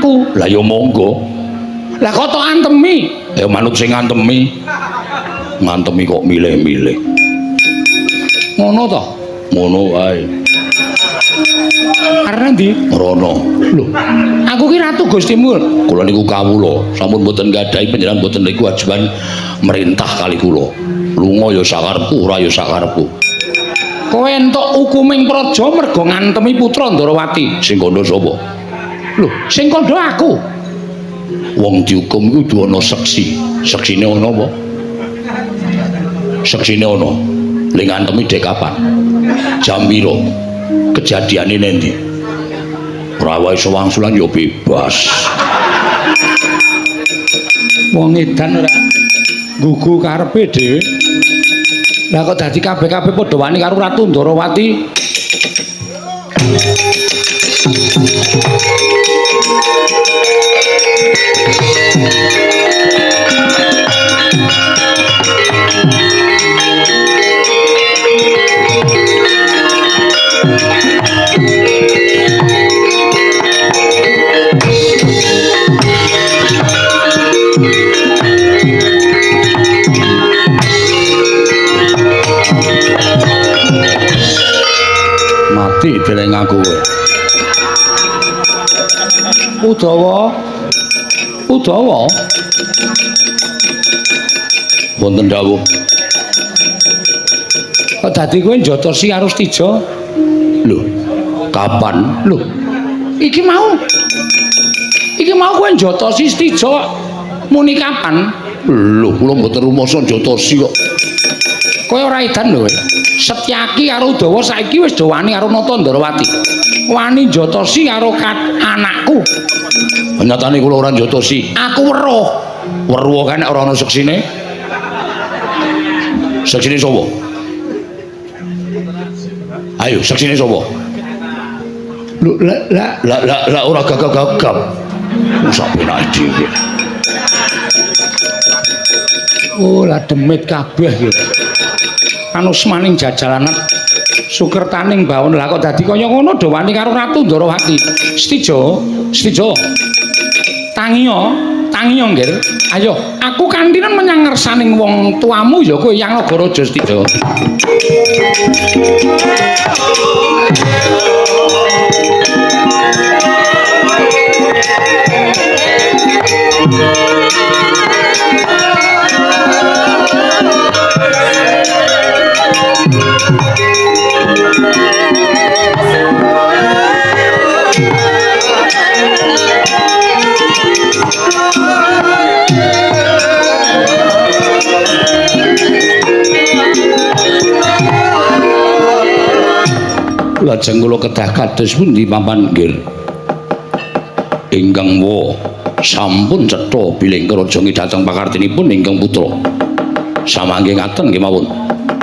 aku. Lah ya monggo. Lah kok tok antemi? Ya manut sing ngantemi. Ngantemi kok milih-milih. Ngono to? Ngono wae. Arep ndi? Rono. Lho, aku ki ratu Gustimu. Kula niku kawula, sampun boten gadhahi panjenengan boten niku kewajiban merintah kali kula. Lunga ya sakarepku, ora ya sakarepku. Kowe entuk hukuming praja mergo ngantemi putra Ndarawati. Sing kandha sapa? Lho, sing kandha aku. Wong dihukum iku kudu ana seksi. Seksine ana apa? Seksine ana. Ling ngantemi dek kapan? Jam pira? Kejadiane nendi? Ora wae sewangsulan ya bebas. Wong edan ora gugu karepe dhewe. Lah kok dadi kabeh-kabeh padha wani karo Ratu Ndarawati. Mati deleng aku kowe. Udawa. Udawa. Wonten dawuh. Kok dadi kowe njotosi karo Stija? Lho, kapan? Lho. Iki mau kowe njotosi Stija muni kapan? Lho, kula mboten rumangsa njotosi kok. Kowe ora edan lho. Setyaki karo Udawa saiki wis do wani karo Nata Ndarawati. Wani njotosi karo anakku. Nyatane kula ora njotosi. Aku weruh. Weruh kan ora ana seksine. Seksine sapa? Ayo, seksine sapa? Lho, la ora gagap-gagap. Sampe nek dhewe. Oh, la demit kabeh iki. Anu semaning jajalanan sukertaning bawon lah kok dadi kaya ngono do wani karo Ratu Ndarawati. Stija. Tangiya nggih. Ayo, aku kantinan menyang ngersaning wong tuamu ya kowe yang Nagaraja Stija. Lajeng kula kedah kados pundi papan nggih. Ingkang wa sampun cetha bilih karaja dhateng pakartinipun ingkang putra. Samangke ngaten nggih mawon.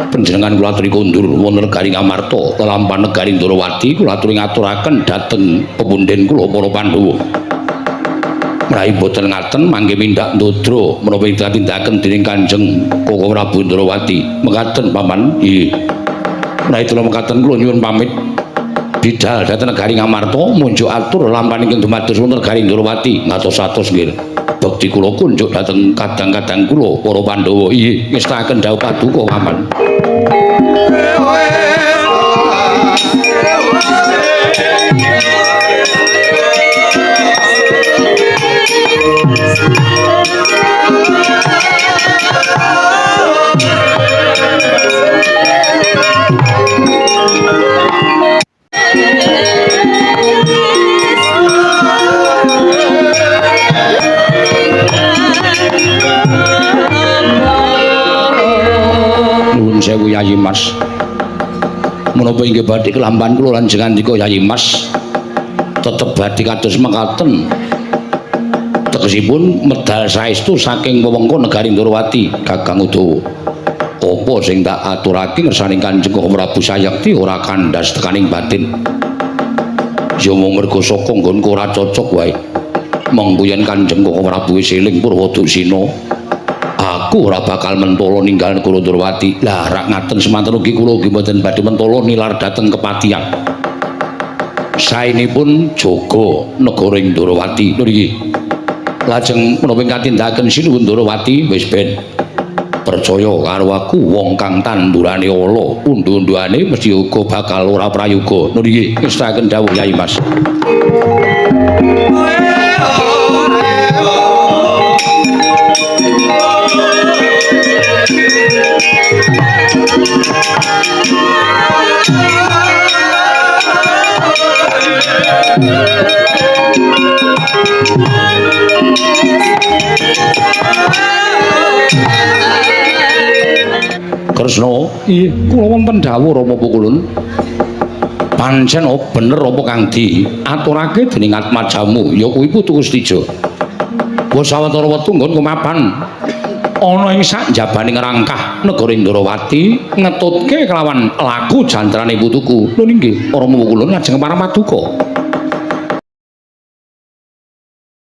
Panjenengan kula aturi kondur wonten negari Ngamarta, lelampahan negari Ndarawati kula aturi ngaturaken dhateng pepundhen kula para Pandhawa. Menawi boten ngaten mangke mindak ndodra menapa tindakan dening Kanjeng Koko Prabu Ndarawati. Mekaten paman. Nggih. Menawi kula mekaten kula nyuwun pamit bidhal dhateng negari Ngamarta munjuk atur lampahan ingkang dumados wonten negari Ndarawati ngatos-atos nggih. Bekti kula kunjuk dhateng kadang-kadang kula para Pandhawa. Nggih, ngestaken dawuh paduka paman. Nuwun sewu Yayi Mas. Menapa inggih badhe kelampahan kula lan jengandika Yayi Mas tetep badhe kados mekaten. Tegesipun medal saestu saking wewengkon negari Ndarawati Kakang Udawa. Apa sing tak aturake ngersaning Kanjeng Prabu Sayakti ora kandhas tekaning batin. Ya mung mergo saka nggonku ora cocok wae. Mengko yen Kanjeng Prabu wis eling Purwadasina, aku ora bakal mentala ninggal negara Ndarawati. Lah rak ngaten semanten ugi kula ugi mboten badhe mentala nilar dhateng kepatihan. saenipun jaga negara Ndorowati niki lajeng menapa ingkang tindakaken sinuwun Ndorowati wis ben percaya karo aku wong kang tandurane ala undu-unduane mesti uga bakal ora prayoga niki ngestaken dawuh Yai Mas. Kresna, iya, kula wonten dawuh Rama Pukulun. Pancen bener apa kang diaturake dening Atmajamu, ya kuwi putu Gustija. Wa sawetara wektu nggon kumapan ana ing sak jabaning rangkah negara Ndorowati ngetutke kelawan laku jantrane putuku. Lho nggih, Rama Pukulun lajeng parapaduka.